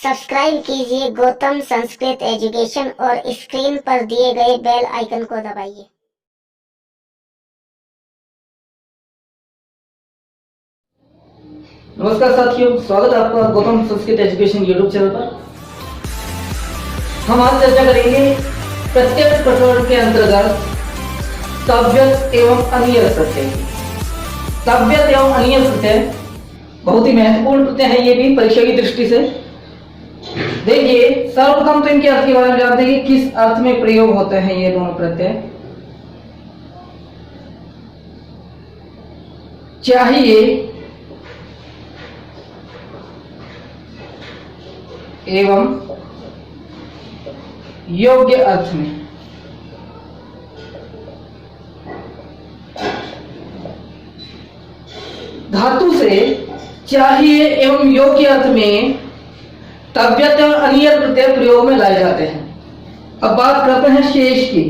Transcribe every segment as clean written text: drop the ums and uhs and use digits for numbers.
Subscribe कीजिए Gautam Sanskrit education और screen पर दिए गए बेल आइकन को दबाइए। नमस्कार साथियों, स्वागत है आपका Gautam Sanskrit education YouTube channel पर। हम आज चर्चा करेंगे प्रत्यक्ष प्रकरण के अंतर्गत तव्यत एवं अनियत प्रत्यय। तव्यत एवं अनियत प्रत्यय बहुत ही महत्वपूर्ण प्रत्यय है, ये भी परीक्षा की दृष्टि से। देखिए, सर्वप्रथम तो इनके अर्थ के बारे में जानते हैं कि किस अर्थ में प्रयोग होते हैं ये दोनों प्रत्यय। चाहिए एवं योग्य अर्थ में। धातु से चाहिए एवं योग्य अर्थ में तव्यत और अनियत प्रत्यय प्रयोग में लाए जाते हैं। अब बात करते हैं शेष की।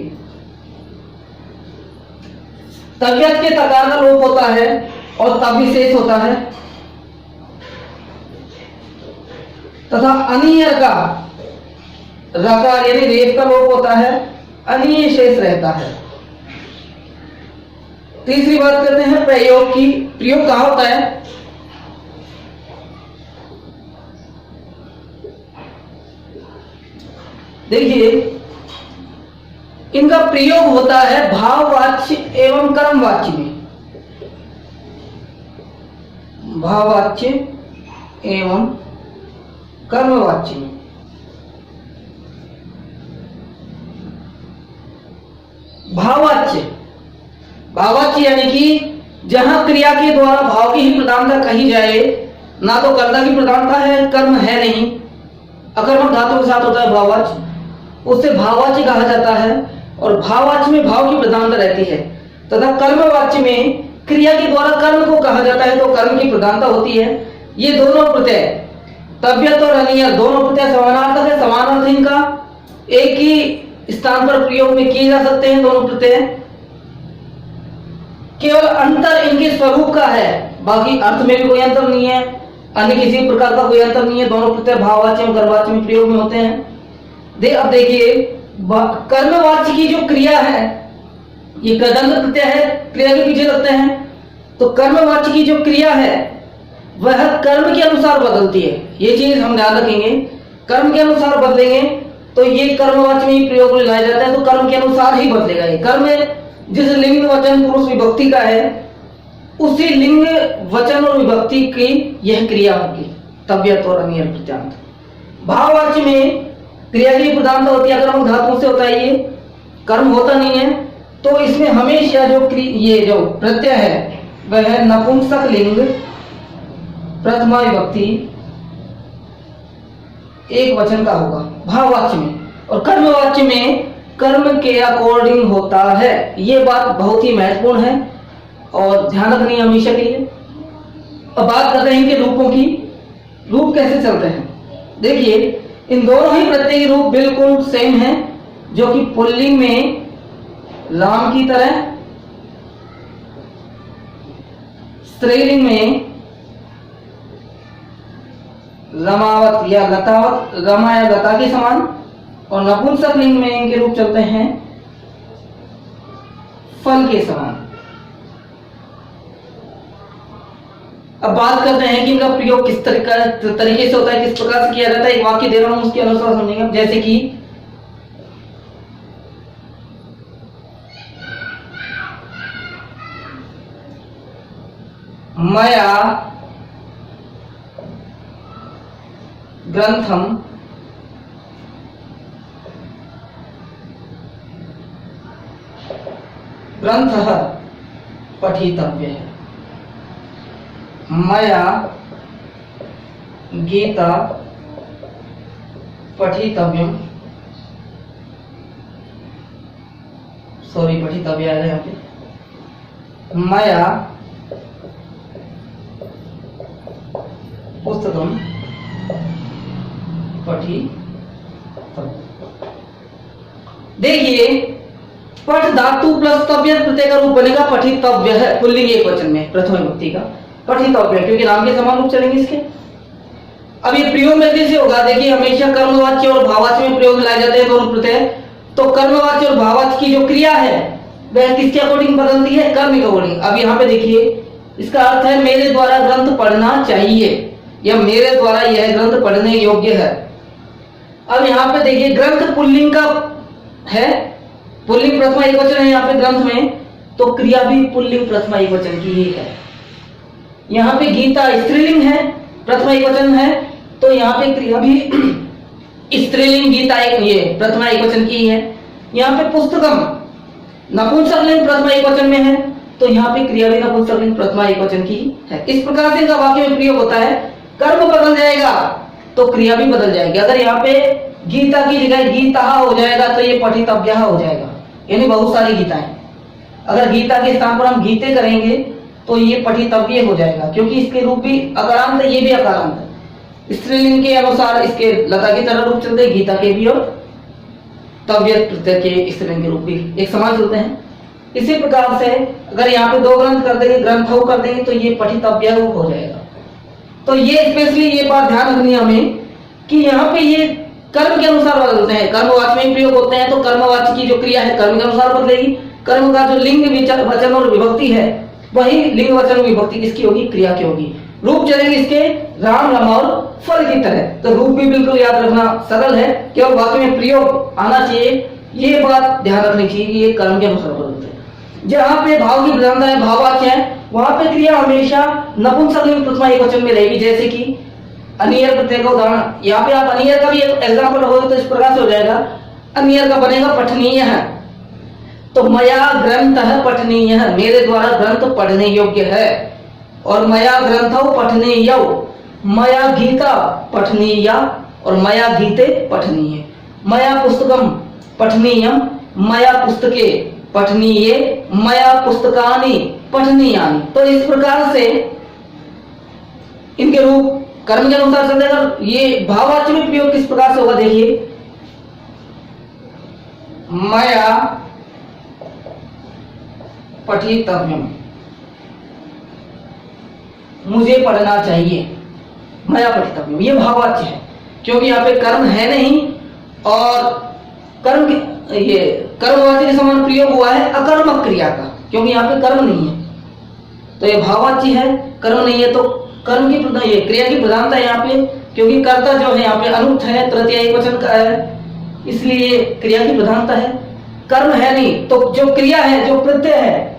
तव्यत के तकार का लोप होता है और तव्य शेष होता है, तथा अनियर का रकार यानी रेफ का लोप होता है, अनीय शेष रहता है। तीसरी बात करते हैं प्रयोग की। प्रयोग कहां होता है? देखिए, इनका प्रयोग होता है भाववाच्य एवं कर्मवाच्य में। भाववाच्य एवं कर्मवाच्य में। भाववाच्य भाववाच्य यानी कि जहां क्रिया के द्वारा भाव की ही प्रधानता कही जाए, ना तो कर्ता की प्रधानता है, कर्म है नहीं, अकर्मक धातु के साथ होता है भाववाच्य, उससे भाववाच्य कहा जाता है। और भाववाच्य में भाव की प्रधानता रहती है, तथा कर्मवाच्य में क्रिया के द्वारा कर्म को कहा जाता है, तो कर्म की प्रधानता होती है। ये दोनों प्रत्यय तव्यत और अनियत दोनों प्रत्यय समानार्थक है, समान अर्थ इनका एक ही स्थान पर प्रयोग में किए जा सकते हैं। दोनों प्रत्यय केवल अंतर इनके स्वरूप का है, बाकी अर्थ में भी कोई अंतर नहीं है, अन्य किसी प्रकार का कोई अंतर नहीं है। दोनों प्रत्यय भाववाच्य और कर्मवाच्य में प्रयोग में होते हैं। अब देखिए, कर्मवाच्य की जो क्रिया है, ये कृदंत प्रत्यय है, क्रिया के पीछे लगते हैं, तो कर्मवाच्य की जो क्रिया है वह कर्म के अनुसार बदलती है। ये चीज हम ध्यान रखेंगे, कर्म के अनुसार बदलेंगे तो ये कर्मवाच्य में ही प्रयोग में लाया जाता है, तो कर्म के अनुसार ही बदलेगा। ये कर्म जिस लिंग वचन पुरुष विभक्ति का है, उसी लिंग वचन और विभक्ति की यह क्रिया होगी, तव्यत और अनियत प्रत्यांत। भाववाच्य में क्रिया की प्रधानता होती है, अकर्मक धातुओं से होता है, ये कर्म होता नहीं है, तो इसमें हमेशा ये जो प्रत्यय है वह है नपुंसक लिंग प्रथमा विभक्ति एक वचन का होगा भाववाच्य में, और कर्मवाच्य में कर्म के अकॉर्डिंग होता है। ये बात बहुत ही महत्वपूर्ण है और ध्यान रखनी है हमेशा के लिए। अब बात करते हैं इनके रूपों की। रूप कैसे चलते हैं? देखिए, इन दोनों ही प्रत्यय के रूप बिल्कुल सेम है, जो कि पुल्लिंग में राम की तरह, स्त्रीलिंग में रमावत या गतावत, रमा या गता के समान, और नपुंसक लिंग में इनके रूप चलते हैं फल के समान। अब बात करते हैं कि इनका प्रयोग किस तरीके से होता है, किस प्रकार से किया जाता है। एक वाक्य दे रहा हूं, उसके अनुसार समझेंगे। जैसे कि मया ग्रंथम ग्रंथः पठितव्य है। मया गीता पठितव्यम, सॉरी पठितव्य आ यहाँ पे। मया पुस्तकम पठितव्यम। देखिए, पठ धातु प्लस तव्यत प्रत्यय का रूप बनेगा पठितव्य है, पुल्लिंग एक वचन में प्रथम विभक्ति का। पठितव्य, क्योंकि नाम के समान रूप चलेंगे इसके। अब ये प्रयोग में कैसे होगा, देखिए हमेशा कर्मवाच्य और भाववाच्य में प्रयोग लाए जाते हैं दोनों प्रत्यय। तो कर्मवाच्य और भाववाच्य की जो क्रिया है वह किसके अकॉर्डिंग बदलती है, कर्म के अकॉर्डिंग। अब यहाँ पे देखिए इसका अर्थ है मेरे द्वारा ग्रंथ पढ़ना चाहिए या मेरे द्वारा यह ग्रंथ पढ़ने योग्य है। अब यहाँ पे देखिए ग्रंथ पुल्लिंग का है, पुल्लिंग प्रथमा एकवचन है यहाँ पे ग्रंथ में, तो क्रिया भी पुल्लिंग प्रथमा एकवचन की ही है। यहाँ पे गीता स्त्रीलिंग है, प्रथमा एकवचन है, तो यहाँ पे क्रिया भी स्त्रीलिंग गीता एक ये प्रथमा एकवचन की ही है। यहाँ पे पुस्तकम नपुंसकलिंग प्रथमा एकवचन में है, तो यहाँ पे क्रिया भी नपुंसकलिंग प्रथमा एकवचन की है। इस प्रकार से इनका वाक्य में प्रयोग होता है। कर्म बदल जाएगा तो क्रिया भी बदल जाएगी। अगर यहाँ पे गीता की जगह गीता हो जाएगा तो ये पठितव्य हो जाएगा, यानी बहुत सारी गीताएं। अगर गीता के स्थान पर हम गीते करेंगे तो ये पठितव्य हो जाएगा, क्योंकि इसके रूप भी अकारांत है, ये भी अकारांत है। स्त्रीलिंग के अनुसार इसके लता की तरह रूप चलते हैं, गीता के भी और तव्य प्रत्यय के स्त्रीलिंग के रूप भी एक समान चलते हैं। इसी प्रकार से अगर यहाँ पे दो ग्रंथ कर देंगे, ग्रंथों कर देंगे, तो ये पठितव्य हो जाएगा। तो ये स्पेशली ये बात ध्यान रखनी है हमें कि यहाँ पे ये कर्म के अनुसार बदलते हैं, कर्मवाच्य में प्रयोग होते हैं, तो कर्मवाच्य की जो क्रिया है कर्म के अनुसार बदलेगी। कर्म का जो लिंग वचन और विभक्ति है वही लिंग वचन और विभक्ति किसकी होगी, क्रिया की होगी। रूप चलेंगे इसके राम रम और फल की तरह। तो रूप भी बिल्कुल याद रखना सरल है, केवल वाक्य में प्रयोग आना चाहिए, ये बात ध्यान रखनी चाहिए कि ये कर्म के अनुसार बदलते हैं। जहां पे भाव की प्रधानता है, भाववाच्य है, वहां पे क्रिया हमेशा नपुंसकलिंग प्रथमा एकवचन में रहेगी। जैसे कि अनियर प्रत्यय का उदाहरण, यहाँ पे आप अनियर का भी एक एग्जाम्पल हो तो इस प्रकार से हो जाएगा, अनियर का बनेगा पठनीय है, तो मया ग्रंथ पठनीय, मेरे द्वारा ग्रंथ पढ़ने योग्य है। और मया ग्रंथौ पठनीय, मया गीता पठनीय और मया गीते पठनीय। मया पुस्तकम पठनीयम, मया पुस्तके पठनीये, मया पुस्तकानि पठनीयानि। तो इस प्रकार से इनके रूप कर्म के अनुसार चलेगा। ये भाववाच्य में प्रयोग किस प्रकार से होगा, देखिए मया पठितव्यम, मुझे पढ़ना चाहिए, मया पठितव्यम, ये भाववाच्य है, क्योंकि यहाँ पे कर्म है नहीं और कर्म ये कर्मवाच्य के समान प्रयोग हुआ है अकर्मक क्रिया का, क्योंकि यहाँ पे कर्म नहीं है, तो ये भाववाच्य है, कर्म नहीं है, तो कर्म की ये क्रिया की प्रधानता है यहाँ पे, क्योंकि कर्ता जो है यहाँ पे अनुक्त है, तृतीय एकवचन का है, इसलिए क्रिया की प्रधानता है। कर्म है नहीं, तो जो क्रिया है, जो प्रत्यय है,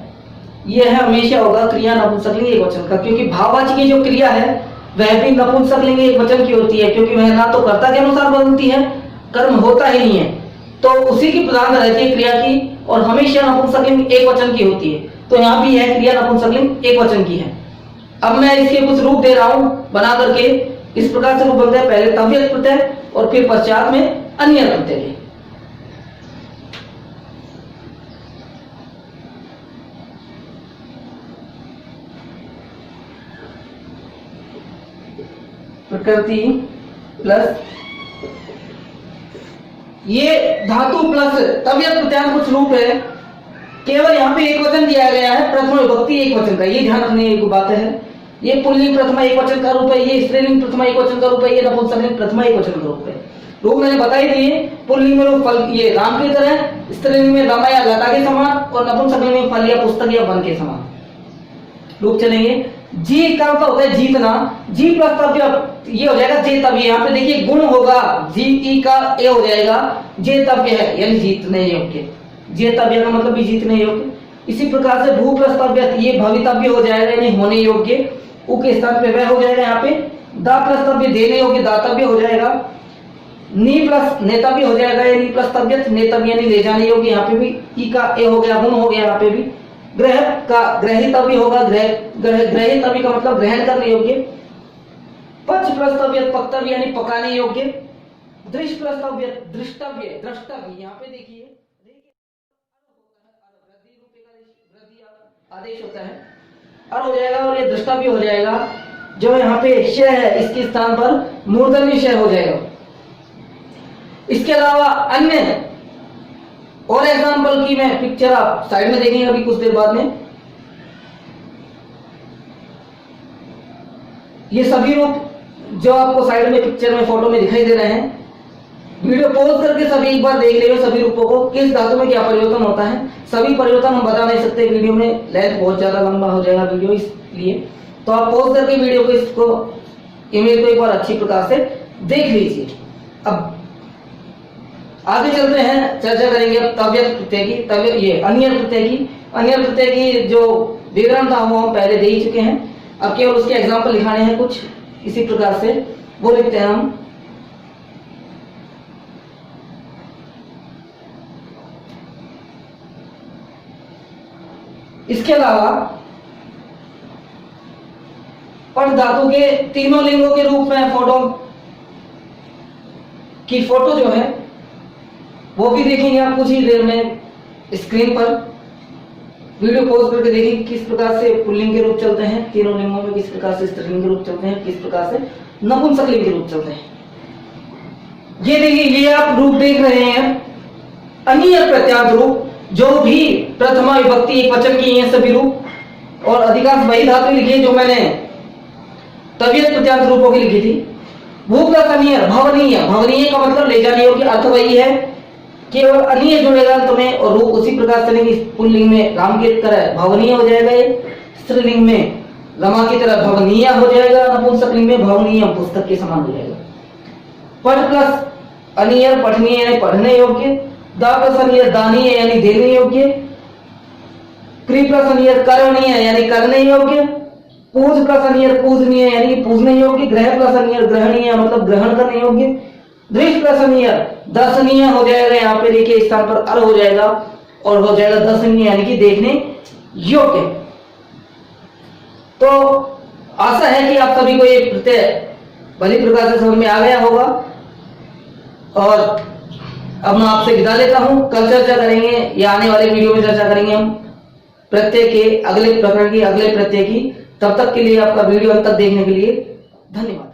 यह है हमेशा होगा क्रिया नपुंसकलिंग एकवचन का, क्योंकि भाववाच्य की जो क्रिया है वह भी नपुंसकलिंग एकवचन की होती है, क्योंकि वह ना तो कर्ता के अनुसार बदलती है, कर्म होता ही नहीं है, तो उसी की प्रधानता रहती है क्रिया की, और हमेशा नपुंसकलिंग एकवचन की होती है। तो यहाँ भी यह क्रिया नपुंसकलिंग एकवचन की है। अब मैं इसके कुछ रूप दे रहा हूं बना करके, इस प्रकार से रूप बनते हैं, पहले तव्यक प्रत्यय और फिर पश्चात में अन्य प्रत्यय। प्रकृति प्लस ये धातु प्लस तव्यक प्रत्यय कुछ रूप है, केवल यहाँ पे एक वचन दिया गया है, प्रथमा विभक्ति एक वचन का, ये ध्यान रखने की बात है। ये पुल्लिंग प्रथमा एक वचन का रूप है, ये स्त्रीलिंग प्रथमा एक वचन का रूप है, ये नपुंसकलिंग प्रथमा एक वचन का रूप है। रूप मैंने बता ही दिए, पुल्लिंग में रूप फल ये राम की तरह, स्त्रीलिंग में रमा या लता के समान, और नपुंसकलिंग में फल या पुस्तक या वन के समान रूप चलेंगे। जी का मतलब होता है जीतना, जी प्लस तव्य ये हो जाएगा जे तव्य। यहाँ पे देखिए गुण होगा, जी ई का ए हो जाएगा, जे तव्य है यानी जीतने योग्य, जे तव्य का मतलब भी जीतने योग्य। इसी प्रकार से भू प्लस तव्य ये भवितव्य हो जाएगा यानी होने योग्य, उ के स्थान पे वह हो जाएगा। यहाँ पे दा प्लस तव्य देने योग्य, दातव्य हो जाएगा। नी प्लस नेतव्य हो जाएगा, नी प्लस तव्य नेतव्य यानी ले जाने योग्य, यहाँ पे भी ई का ए हो गया, गुण हो गया। यहाँ पे भी ग्रह का ग्रहितव्य होगा, ग्रहितव्य का मतलब ग्रहण करने योग्य। पच प्लस तव्य पक्तव्य यानी पकाने योग्य। दृश प्लस तव्य दृष्टव्य द्रष्टव्य। यहाँ पे देखिए आदेश होता है, अर हो जाएगा और ये दृष्टव्य हो जाएगा। जो यहाँ पे श है इसके स्थान पर मूर्धन्य श हो जाएगा। इसके अलावा अन्य और एग्जाम्पल की मैं पिक्चर आप साइड में देखेंगे अभी कुछ देर बाद में। ये सभी रूप जो आपको साइड में पिक्चर में फोटो में दिखाई दे रहे हैं, वीडियो पॉज करके सभी एक बार देख लियो सभी रूपों को, किस धातु में क्या परिवर्तन होता है। सभी परिवर्तन हम बता नहीं सकते वीडियो में, लेंथ बहुत ज्यादा लंबा हो जाएगा वीडियो, इसलिए तो आप पॉज करके वीडियो को इसको इमेज को एक बार अच्छी प्रकार से देख लीजिए। अब आगे चलते हैं, चर्चा करेंगे अब तव्यत प्रत्यय की, तव्यत ये अन्य प्रत्यय की। अन्य प्रत्यय की जो विवरण था वो हम पहले दे ही चुके हैं, अब केवल उसके एग्जाम्पल लिखाने हैं कुछ इसी प्रकार से, वो लिखते हैं हम। इसके अलावा पट धातु के तीनों लिंगों के रूप में फोटो की फोटो जो है वो भी देखेंगे आप कुछ ही देर में स्क्रीन पर। वीडियो पॉज करके देखिए किस प्रकार से पुल्लिंग के रूप चलते हैं तीनों लिंगों में, किस प्रकार से स्त्रीलिंग के रूप चलते हैं, किस प्रकार से नपुंसकलिंग के रूप चलते हैं। ये देखिए, ये आप रूप देख रहे हैं अनियर प्रत्यार्थ रूप, जो भी प्रथमा विभक्ति एक वचन की हैं सभी रूप, और अधिकांश वही धातु लिखी है जो मैंने तव्यत प्रत्यार्थ रूपों की लिखी थी। भू प्लस अनियर भवनीय, भवनीय का मतलब ले जाने योग्य, अर्थ वही है, केवल अनिय जुड़ेगा अंत में और रूप उसी प्रकार चलेंगे। पुल्लिंग में राम की तरह भवनीय हो जाएगा, ये स्त्रीलिंग में रमा की तरह भवनीय हो जाएगा, नपुंसकलिंग में भवनीय पुस्तक के समान हो जाएगा। पठ प्लस अनियर पठनीय यानी पढ़ने योग्य, दा प्लस अनियर दानीय यानी देने योग्य, क्री प्लस अनियर करणीय यानी करने योग्य, पूज प्लस अनियर पूजनीय यानी पूजने योग्य, ग्रह प्लस अनियर ग्रहणीय मतलब ग्रहण करने योग्य, दृष्ट प्लस अनियर दर्शनीय हो जाएगा, यहाँ पे देखिए इस स्थान पर अर हो जाएगा और हो जाएगा दर्शनीय यानी कि देखने योग्य। तो आशा है कि आप सभी को ये प्रत्यय भली प्रकार से समझ में आ गया होगा, और अब मैं आपसे विदा लेता हूं। कल चर्चा करेंगे या आने वाले वीडियो में चर्चा करेंगे हम प्रत्यय के अगले प्रकरण की, अगले प्रत्यय की। तब तक के लिए आपका वीडियो अंत तक देखने के लिए धन्यवाद।